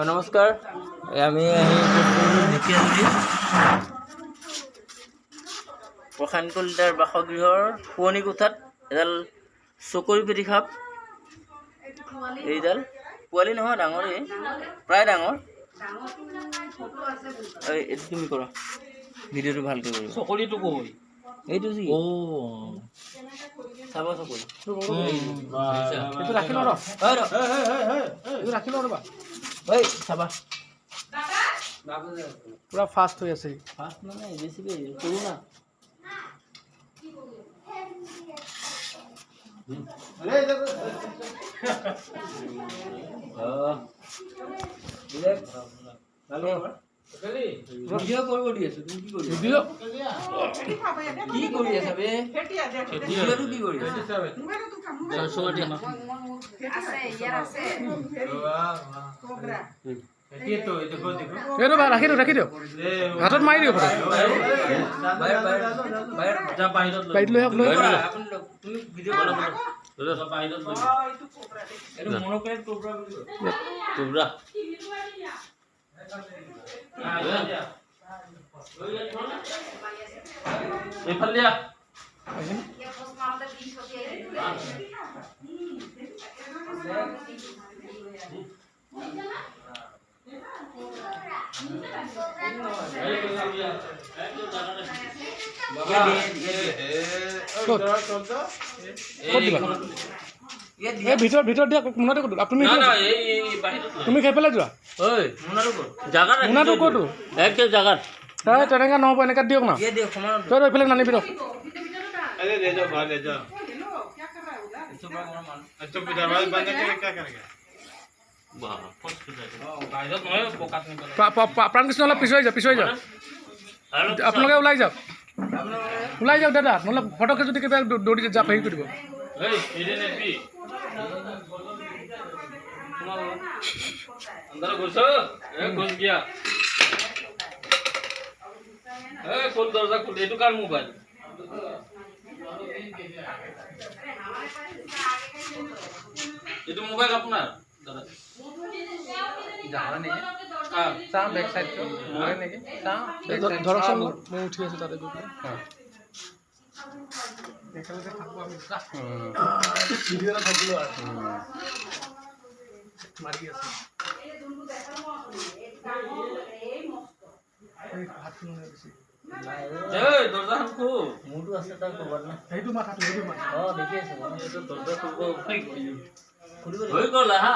নমস্কাৰ আমি ঢেকীয়াজুলি প্ৰশান্ত কলিতাৰ বাসগৃহৰ পুৰণি কোঠাত এডাল চকৰি পেটি সাপ, এইডাল পোৱালি নহয়, ডাঙৰেই, প্ৰায় ডাঙৰ। এইটো তুমি কৰা, ভিডিঅ'টো ভালকৈ কৰিবা। চকৰিটো কৈ এইটো যি চাবা চকৰি এইটো ৰাখি ল এইটো ৰাখি ল ৰ'বা। ঐ চাবা, পুৰা ফাষ্ট হৈ আছে। ফাষ্ট মানে বেছিকৈ কৰো না। ভিডিঅ' কৰিব দি আছো, তুমি কি কৰি আছা? কি কৰি আছা বে? ভিডিঅ'টো কি কৰি আছা? ৰাখি দিয়ক, হাতত মাৰি দিয়ক। বাৰীত লৈ তুমি ভিডিঅ' মনোপ্ৰেট কোবৰা এইফালে দিয়া। ভিতৰত দিয়া মোনাটো ক'তো? তুমি খাই পেলাই যোৱা। মোনাটো ক'তো? তেনেকৈ নহ'ব, এনেকৈ দিয়ক না। তই এইফালে নানিবি ৰ। প্ৰাণকৃষ্ণ অলপ পিছুৱাই যাওক। আপোনালোকে ওলাই যাওক দাদা, নহ'লে ফটককৈ যদি কিবা দৌৰি জাপ হেৰি কৰিব। এইটো কাৰ মোবাইল? এইটো মোবাইল আপোনাৰ দাদা? ধৰকচোন, মই উঠি আছোঁ তাতে গৈ পেলাই। মাৰি আছে দৰ্জাখন খুব মোৰটো আছে, তাৰ ক'ৰবাত না সেইটো মাথাটো দেখি আছে। দৰ্জা হৈ গ'ল হা,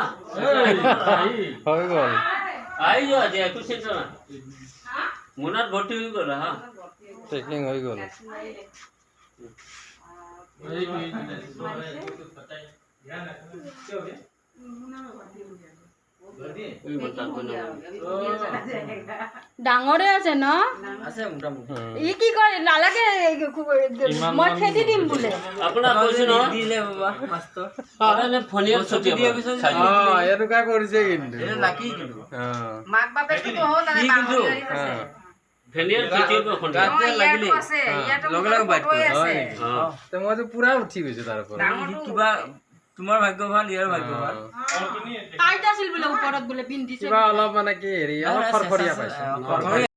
হৈ গ'ল। আহি যোৱা দিয়া, একো চিন্তা নাই। মোনাত ভৰ্তি হৈ গ'ল হা, পেকিং হৈ গ'ল। ডাঙৰে আছে ন? আছে মোটামুটি। ই কি কয় নালাগে, মই খেদি দিম বোলে। আপোনাক কৈছো ন, দিলে বাবা মাষ্টৰ ফনিয়াত ছুটি দিয়া পিছত এনেকুৱা কৰিছে কিন্তু লাকি কিন্তু মাক বাপেকটো বহুত কি কিন্তু ভেনিয়াত ছুটি লাগিলে লগে লগে বাইট কৰে। মইতো পুৰা উঠি গৈছো তাৰ পৰা। কিবা তোমাৰ ভাগ্য ভাল, ইয়াৰ ভাগ্য ভাল। টাইট আছিল বোলে, ওপৰত বোলে পিন্ধিছে কিবা অলপ মানে কি হেৰি অলপ খৰখৰীয়া পাইছে।